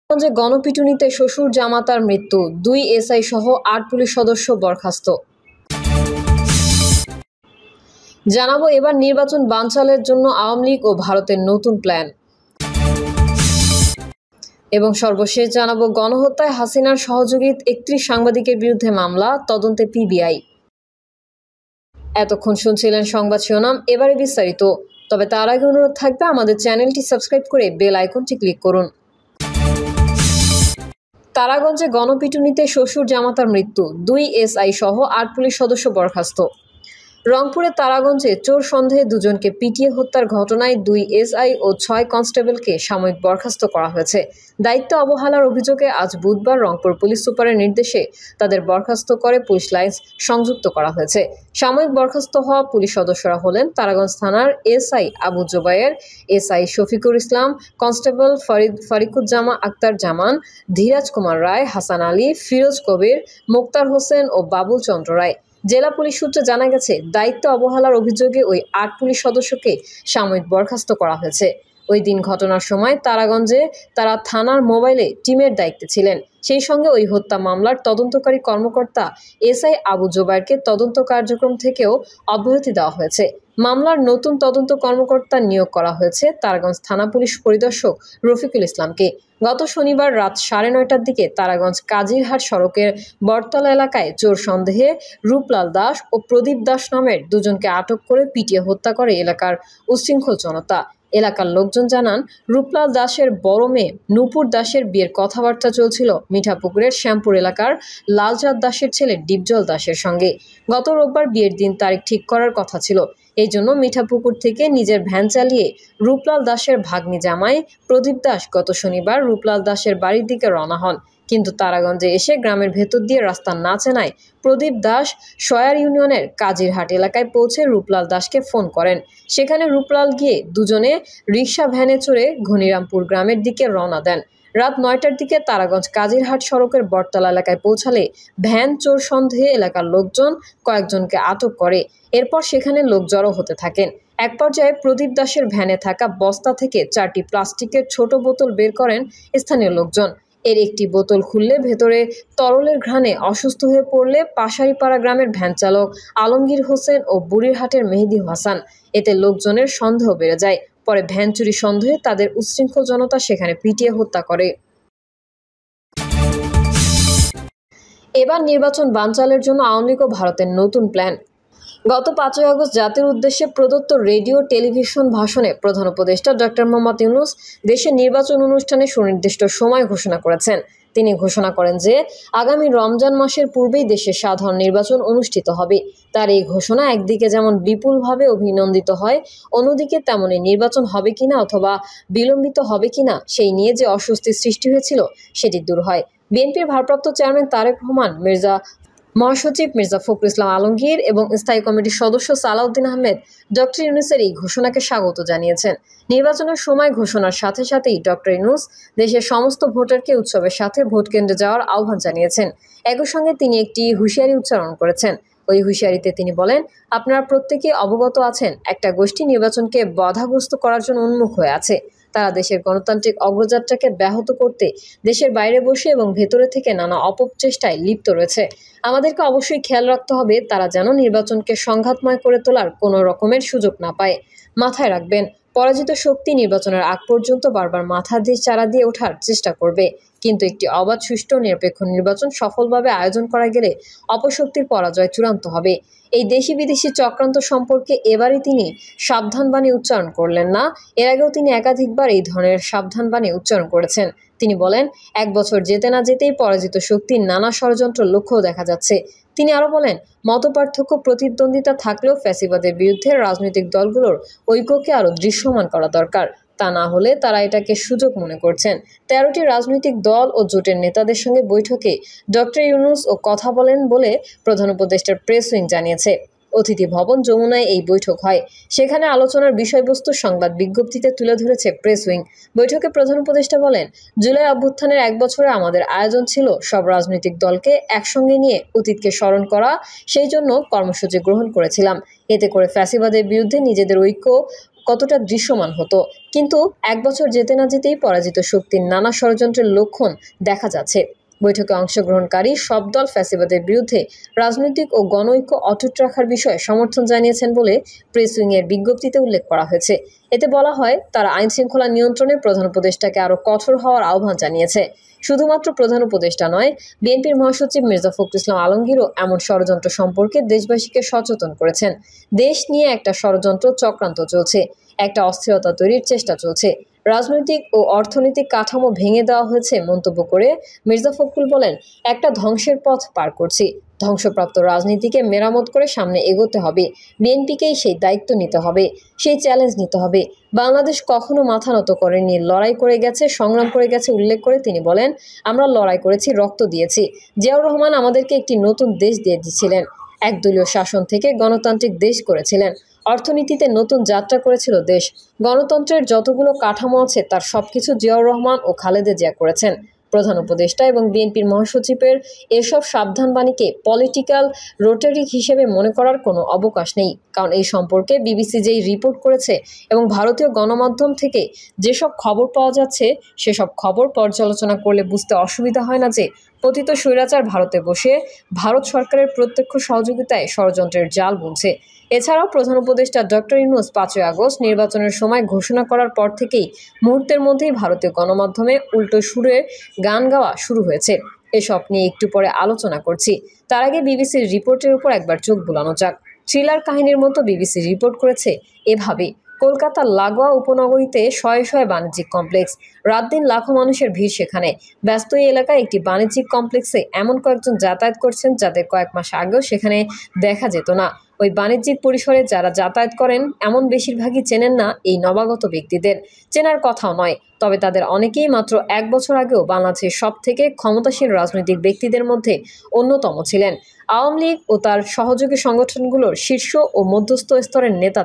যে গণপিটুনিতে শ্বশুর জামাতার মৃত্যু, 2 এসআই সহ 8 পুলিশ সদস্য বরখাস্ত। জানাবো এবার নির্বাচন বানচালের জন্য আওয়ামী লীগ ও ভারতের নতুন প্ল্যান। এবং সর্বশেষ জানাবো গণহত্যায় হাসিনার সহযোগী 31 সাংবাদিকের বিরুদ্ধে মামলা, তদন্তে পিবিআই। এতক্ষণ শুনছিলেন সংবাদ শিরোনাম, এবারে বিস্তারিত। তবে তার আগে অনুরোধ থাকবে আমাদের চ্যানেলটি সাবস্ক্রাইব করে বেল আইকনটি ক্লিক করুন। তারাগঞ্জে গণপিটুনিতে শ্বশুর জামাতার মৃত্যু, 2 এসআই সহ 8 পুলিশ সদস্য বরখাস্ত। রংপুরের তারাগঞ্জে চোর সন্দেহে দুজনকে পিটিয়ে হত্যার ঘটনায় 2 এসআই ও 6 কনস্টেবলকে সাময়িক বরখাস্ত করা হয়েছে। দায়িত্ব অবহেলার অভিযোগে আজ বুধবার রংপুর পুলিশ সুপারের নির্দেশে তাদের বরখাস্ত করে পুলিশ লাইন্স সংযুক্ত করা হয়েছে। সাময়িক বরখাস্ত হওয়া পুলিশ সদস্যরা হলেন তারাগঞ্জ থানার এসআই আবু জোবায়ের, এসআই শফিকুর ইসলাম, কনস্টেবল ফারিকুজ্জামা আক্তার জামান, ধীরাজ কুমার রায়, হাসান আলী, ফিরোজ কবির, মোক্তার হোসেন ও বাবুল চন্দ্র রায়। জেলা পুলিশ সূত্রে জানা গেছে, দায়িত্ব অবহেলার অভিযোগে ওই 8 পুলিশ সদস্যকে সাময়িক বরখাস্ত করা হয়েছে। ওই দিন ঘটনার সময় তারাগঞ্জে তারা থানার মোবাইলে টিমের দায়িত্বে ছিলেন। সেই সঙ্গে ওই হত্যা মামলার তদন্তকারী কর্মকর্তা এসআই আবু জোবায়েরকে তদন্ত কার্যক্রম থেকেও অব্যাহতি দেওয়া হয়েছে। মামলার নতুন তদন্ত কর্মকর্তা নিয়োগ করা হয়েছে তারাগঞ্জ থানা পুলিশ পরিদর্শক রফিকুল ইসলামকে। গত শনিবার রাত 9:30টার দিকে তারাগঞ্জ কাজিরহাট সড়কের বটতলা এলাকায় চোর সন্দেহে রূপলাল দাস ও প্রদীপ দাস নামের দুজনকে আটক করে পিটিয়ে হত্যা করে এলাকার উচ্ছৃঙ্খল জনতা। এলাকার লোকজন জানান, রূপলাল দাসের বড় মেয়ে নূপুর দাসের বিয়ের কথাবার্তা চলছিল মিঠাপুকুরের শ্যামপুর এলাকার লালচাঁদ দাসের ছেলে ডিপজল দাসের সঙ্গে। গত রোববার বিয়ের দিন তারিখ ঠিক করার কথা ছিল। এই জন্য মিঠাপুকুর থেকে নিজের ভ্যান চালিয়ে রূপলাল দাসের ভাগ্নি জামাই প্রদীপ দাস গত শনিবার রূপলাল দাসের বাড়ির দিকে রওনা হন। কিন্তু তারাগঞ্জে এসে গ্রামের ভেতর দিয়ে রাস্তা না চেনায় প্রদীপ দাস শয়ার ইউনিয়নের কাজিরহাট এলাকায় পৌঁছে রূপলাল দাসকে ফোন করেন। সেখানে রূপলাল গিয়ে দুজনে রিকশা ভ্যানে চড়ে ঘনিরামপুর গ্রামের দিকে রওনা দেন। রাত 9টার দিকে তারাগঞ্জ কাজিরহাট সড়কের বটতলা এলাকায় পৌঁছালে ভ্যান চোর সন্দেহে এলাকার লোকজন কয়েকজনকে আটক করে। এরপর সেখানে লোক জড়ো হতে থাকেন। এক পর্যায়ে প্রদীপ দাসের ভ্যানে থাকা বস্তা থেকে 4টি প্লাস্টিকের ছোট বোতল বের করেন স্থানীয় লোকজন। এর একটি বোতল খুললে ভেতরে তরলের ঘ্রাণে অসুস্থ হয়ে পড়লে পাশারিপাড়া গ্রামের ভ্যান চালক আলমগীর হোসেন ও বুড়িরহাটের মেহেদি হাসান। এতে লোকজনের সন্দেহ বেড়ে যায়। পরে ভ্যান চুরি সন্দেহে তাদের উচ্ছৃঙ্খল জনতা সেখানে পিটিয়ে হত্যা করে। এবার নির্বাচন বানচালের জন্য আওয়ামী লীগ ও ভারতের নতুন প্ল্যান। গত 5ই আগস্ট জাতির উদ্দেশ্যে প্রদত্ত রেডিও টেলিভিশন ভাষণে প্রধান উপদেষ্টা ডক্টর মোহাম্মদ ইউনূস দেশের নির্বাচন অনুষ্ঠানে সুনির্দিষ্ট সময় ঘোষণা করেছেন। তিনি ঘোষণা করেন যে আগামী রমজান মাসের পূর্বেই দেশে সাধারণ নির্বাচন অনুষ্ঠিত হবে। তার এই ঘোষণা একদিকে যেমন বিপুলভাবে অভিনন্দিত হয়, অন্যদিকে তেমনি নির্বাচন হবে কিনা অথবা বিলম্বিত হবে কিনা সেই নিয়ে যে অস্বস্তির সৃষ্টি হয়েছিল সেটি দূর হয়। বিএনপির ভারপ্রাপ্ত চেয়ারম্যান তারেক রহমান, মহাসচিব মির্জা ফখরুল ইসলাম আলমগীর এবং স্থায়ী কমিটির সদস্য সালাউদ্দিন আহমেদ ডক্টর ইউনূসের এই ঘোষণাকে স্বাগত জানিয়েছেন। নির্বাচনের সময় ঘোষণার সাথে সাথেই ডক্টর ইউনূস দেশের সমস্ত ভোটারকে উৎসবের সাথে ভোট কেন্দ্রে যাওয়ার আহ্বান জানিয়েছেন। একই সঙ্গে তিনি একটি হুঁশিয়ারি উচ্চারণ করেছেন। ওই হুঁশিয়ারিতে তিনি বলেন, আপনারা প্রত্যেকে অবগত আছেন, একটা গোষ্ঠী নির্বাচনকে বাধাগ্রস্ত করার জন্য উন্মুখ হয়ে আছে। তারা দেশের গণতান্ত্রিক অগ্রযাত্রাকে ব্যাহত করতে দেশের বাইরে বসে এবং ভেতরে থেকে নানা অপচেষ্টায় লিপ্ত রয়েছে। আমাদেরকে অবশ্যই খেয়াল রাখতে হবে তারা যেন নির্বাচনকে সংঘাতময় করে তোলার কোনো রকমের সুযোগ না পায়। মাথায় রাখবেন, পরাজিত শক্তি নির্বাচনের আগ পর্যন্ত বারবার মাথা দিয়ে চারা দিয়ে ওঠার চেষ্টা করবে, কিন্তু একটি অবাধ, সুষ্ঠু, নিরপেক্ষ নির্বাচন সফলভাবে আয়োজন করা গেলে অপশক্তির পরাজয় চূড়ান্ত হবে। এই দেশি বিদেশি চক্রান্ত সম্পর্কে এবারই তিনি সাবধানবাণী উচ্চারণ করলেন না, এর আগেও তিনি একাধিকবার এই ধরনের সাবধানবাণী উচ্চারণ করেছেন। তিনি বলেন, 1 বছর যেতে না যেতেই পরাজিত শক্তির নানা ষড়যন্ত্র লক্ষ্য দেখা যাচ্ছে। তিনি আরও বলেন, মতপার্থক্য, প্রতিদ্বন্দ্বিতা থাকলেও ফ্যাসিবাদের বিরুদ্ধে রাজনৈতিক দলগুলোর ঐক্যকে আরও দৃশ্যমান করা দরকার। তা না হলে তারা এটাকে সুযোগ মনে করছেন। 13টি রাজনৈতিক দল ও জোটের নেতাদের সঙ্গে বৈঠকে ডক্টর ইউনূস ও কথা বলেন বলে প্রধান উপদেষ্টার প্রেস উইং জানিয়েছে। অতিথি ভবন যমুনায় এই বৈঠক হয়। সেখানে আলোচনার বিষয়বস্তু সংবাদ বিজ্ঞপ্তিতে তুলে ধরেছে প্রেস উইং। বৈঠকে প্রধান উপদেষ্টা বলেন, জুলাই অভ্যুত্থানের 1 বছরে আমাদের আয়োজন ছিল সব রাজনৈতিক দলকে একসঙ্গে নিয়ে অতীতকে স্মরণ করা। সেই জন্য কর্মসূচি গ্রহণ করেছিলাম। এতে করে ফ্যাসিবাদের বিরুদ্ধে নিজেদের ঐক্য কতটা দৃশ্যমান হতো। কিন্তু 1 বছর যেতে না যেতেই পরাজিত শক্তির নানা ষড়যন্ত্রের লক্ষণ দেখা যাচ্ছে। বৈঠকে অংশগ্রহণকারী সব দল ফ্যাসিবাদের বিরুদ্ধে রাজনৈতিক ও গণঐক্য অটুট রাখার বিষয়ে সমর্থন জানিয়েছেন বলে প্রেস উইংয়ের বিজ্ঞপ্তিতে উল্লেখ করা হয়েছে। এতে বলা হয়, তারা আইনশৃঙ্খলা নিয়ন্ত্রণে প্রধান উপদেষ্টাকে আরও কঠোর হওয়ার আহ্বান জানিয়েছে। শুধুমাত্র প্রধান উপদেষ্টা নয়, বিএনপির মহাসচিব মির্জা ফখরুল ইসলাম আলমগীরও এমন ষড়যন্ত্র সম্পর্কে দেশবাসীকে সচেতন করেছেন। দেশ নিয়ে একটা ষড়যন্ত্র চক্রান্ত চলছে, একটা অস্থিরতা তৈরির চেষ্টা চলছে, রাজনৈতিক ও অর্থনৈতিক কাঠামো ভেঙে দেওয়া হয়েছে মন্তব্য করে মির্জা ফখরুল বলেন, একটা ধ্বংসের পথ পার করছি। ধ্বংসপ্রাপ্ত রাজনীতিকে মেরামত করে সামনে এগোতে হবে। বিএনপিকেই সেই দায়িত্ব নিতে হবে, সেই চ্যালেঞ্জ নিতে হবে। বাংলাদেশ কখনো মাথা নত করেনি, লড়াই করে গেছে, সংগ্রাম করে গেছে উল্লেখ করে তিনি বলেন, আমরা লড়াই করেছি, রক্ত দিয়েছি। জিয়াউর রহমান আমাদেরকে একটি নতুন দেশ দিয়ে দিয়েছিলেন, একদলীয় শাসন থেকে গণতান্ত্রিক দেশ করেছিলেন। অর্থনীতিতে নতুন যাত্রা করেছিল দেশ। গণতন্ত্রের যতগুলো কাঠামো আছে তার সবকিছু জিয়াউর রহমান ও খালেদা জিয়া করেছেন। প্রধান উপদেষ্টা এবং বিএনপির মহাসচিবের এসব সাবধানবাণীকে পলিটিক্যাল রোটারিক হিসেবে মনে করার কোনো অবকাশ নেই। কারণ এই সম্পর্কে বিবিসি যেই রিপোর্ট করেছে এবং ভারতীয় গণমাধ্যম থেকে যেসব খবর পাওয়া যাচ্ছে সেসব খবর পর্যালোচনা করলে বুঝতে অসুবিধা হয় না যে পতিত স্বৈরাচার ভারতে বসে ভারত সরকারের প্রত্যক্ষ সহযোগিতায় ষড়যন্ত্রের জাল বুনছে। এছাড়াও প্রধান উপদেষ্টা ডক্টর ইউনূস 5ই আগস্ট নির্বাচনের সময় ঘোষণা করার পর থেকেই মুহূর্তের মধ্যেই ভারতীয় গণমাধ্যমে উল্টো সুরে গান গাওয়া শুরু হয়েছে। এসব নিয়ে একটু পরে আলোচনা করছি। তার আগে বিবিসির রিপোর্টের উপর একবার চোখ বুলানো যাক। থ্রিলার কাহিনীর মতো বিবিসি রিপোর্ট করেছে এভাবে, কলকাতার লাগোয়া উপনগরীতে শয়ে শয়ে বাণিজ্যিক কমপ্লেক্স, রাত দিন লাখো মানুষের ভিড় সেখানে। ব্যস্ত এই এলাকায় একটি বাণিজ্যিক কমপ্লেক্সে এমন কয়েকজন যাতায়াত করছেন যাদের কয়েক মাস আগেও সেখানে দেখা যেত না। ওই বাণিজ্যিক পরিসরে যারা যাতায়াত করেন এমন বেশিরভাগই চেনেন না এই নবাগত ব্যক্তিদের, চেনার কথাও নয়। তবে তাদের অনেকেই মাত্র 1 বছর আগেও বাংলাদেশের সব থেকে ক্ষমতাসীন রাজনৈতিক ব্যক্তিদের মধ্যে অন্যতম ছিলেন। আওয়ামী লীগ ও তার সহযোগী সংগঠনগুলোর শীর্ষ ও মধ্যস্থ স্তরের নেতা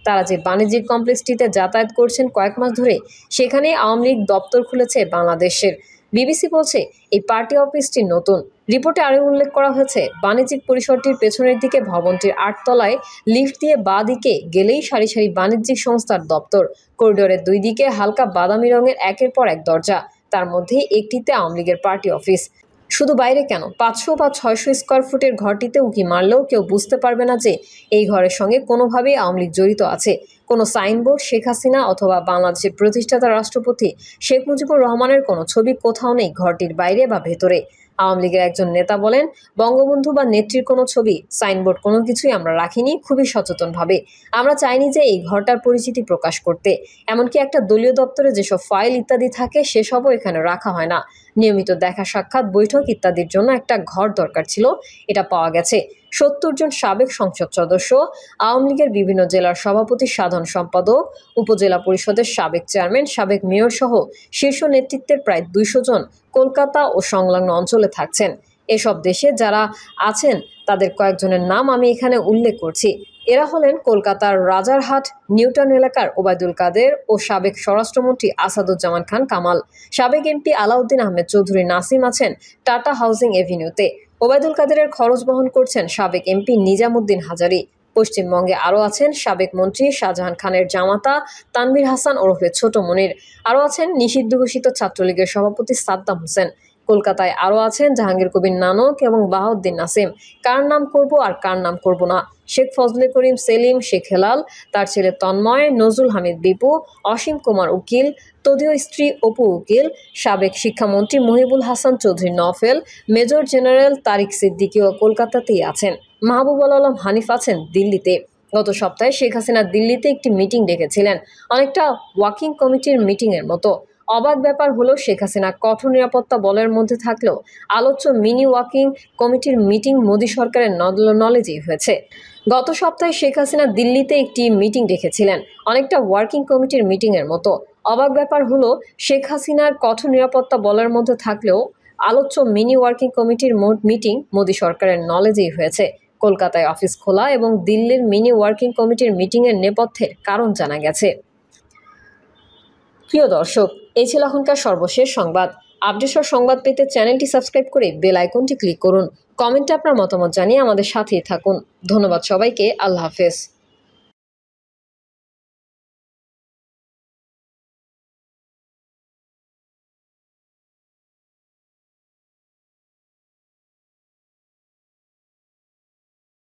তারা যে বাণিজ্যিক কমপ্লেক্সটিতে যাতায়াত করছেন কয়েক মাস ধরে, সেখানে আওয়ামী লীগ দপ্তর খুলেছে বাংলাদেশের। বিবিসি বলছে, এই পার্টি অফিসটি নতুন। রিপোর্টে আরও উল্লেখ করা হয়েছে, বাণিজ্যিক পরিসরটির পেছনের দিকে ভবনটির 8 তলায় লিফট দিয়ে বাঁ দিকে গেলেই সারি সারি বাণিজ্যিক সংস্থার দপ্তর। করিডোরের 2 দিকে হালকা বাদামি রঙের একের পর এক দরজা, তার মধ্যে একটিতে আওয়ামী লীগের পার্টি অফিস। শুধু বাইরে কেন, 500 বা 600 স্কোয়ার ফুটের ঘরটিতে উঁকি মারলেও কেউ বুঝতে পারবে না যে এই ঘরের সঙ্গে কোনোভাবেই আওয়ামী লীগ জড়িত আছে। কোনো সাইনবোর্ড শেখ হাসিনা অথবা বাংলাদেশের প্রতিষ্ঠাতা রাষ্ট্রপতি শেখ মুজিবুর রহমানের কোনো ছবি কোথাও নেই ঘরটির বাইরে বা ভেতরে। আওয়ামী লীগের একজন নেতা বলেন, বঙ্গবন্ধু বা নেত্রীর কোনো ছবি, সাইনবোর্ড কোনো কিছুই আমরা রাখিনি, খুবই সচেতনভাবে। আমরা চাইনি যে এই ঘরটার পরিচিতি প্রকাশ করতে। এমনকি একটা দলীয় দপ্তরে যেসব ফাইল ইত্যাদি থাকে সেসবও এখানে রাখা হয় না। নিয়মিত দেখা সাক্ষাৎ, বৈঠক ইত্যাদির জন্য একটা ঘর দরকার ছিল, এটা পাওয়া গেছে। 70 জন সাবেক সংসদ সদস্য, আওয়ামী লীগের বিভিন্ন জেলার সভাপতি, সাধারণ সম্পাদক, উপজেলা পরিষদের সাবেক চেয়ারম্যান, সাবেক মেয়র সহ শীর্ষ নেতৃত্বের প্রায় 200 জন কলকাতা ও সংলগ্ন অঞ্চলে থাকছেন। এসব দেশে যারা আছেন তাদের কয়েকজনের নাম আমি এখানে উল্লেখ করছি। এরা হলেন কলকাতার রাজারহাট নিউটাউন এলাকার ওবায়দুল কাদের ও সাবেক স্বরাষ্ট্রমন্ত্রী আসাদুজ্জামান খান কামাল। সাবেক এমপি আলাউদ্দিন আহমেদ চৌধুরী নাসিম আছেন টাটা হাউজিং এভিনিউতে। ওবায়দুল কাদেরের খরচ বহন করছেন সাবেক এমপি নিজামুদ্দিন হাজারি। পশ্চিমবঙ্গে আরও আছেন সাবেক মন্ত্রী শাহজাহান খানের জামাতা তানভীর হাসান ওরফে ছোট মনির। আরও আছেন নিষিদ্ধ ঘোষিত ছাত্রলীগের সভাপতি সাদ্দাম হোসেন। কলকাতায় আরও আছেন জাহাঙ্গীর কবির নানক এবং বাহাউদ্দিন নাসিম। কার নাম করব আর কার নাম করব না, শেখ ফজলে করিম সেলিম, শেখ হেলাল, তার ছেলে তন্ময়, নজরুল হামিদ বিপু, অসীম কুমার উকিল, তদীয় স্ত্রী অপু উকিল, সাবেক শিক্ষামন্ত্রী মহিবুল হাসান চৌধুরী নফেল, মেজর জেনারেল তারিক সিদ্দিকীও কলকাতাতেই আছেন। মাহবুবুল আলম হানিফ আছেন দিল্লিতে। গত সপ্তাহে শেখ হাসিনা দিল্লিতে একটি মিটিং ডেকেছিলেন, অনেকটা ওয়াকিং কমিটির মিটিংয়ের মতো। অবাক ব্যাপার হলো, শেখ হাসিনা কঠোর নিরাপত্তা বলের মধ্যে থাকলেও আলোচ্য মিনি ওয়াকিং কমিটির মিটিং মোদী সরকারের নলেজেই হয়েছে। গত সপ্তাহে শেখ হাসিনা দিল্লিতে একটি মিটিং ডেকেছিলেন, অনেকটা ওয়ার্কিং কমিটির মিটিংয়ের মতো। অবাক ব্যাপার হলো, শেখ হাসিনার কঠোর নিরাপত্তা বলের মধ্যে থাকলেও আলোচ্য মিনি ওয়ার্কিং কমিটির মিটিং মোদী সরকারের নলেজেই হয়েছে। কলকাতায় অফিস খোলা এবং দিল্লির মিনি ওয়ার্কিং কমিটির মিটিংয়ের নেপথ্যের কারণ জানা গেছে। প্রিয় দর্শক, এই ছিল এখনকার সর্বশেষ সংবাদ। আপডেট সংবাদ পেতে চ্যানেলটি সাবস্ক্রাইব করে বেল আইকনটি ক্লিক করুন। কমেন্টে আপনার মতামত জানিয়ে আমাদের সাথেই থাকুন। ধন্যবাদ সবাইকে। আল্লাহ হাফেজ।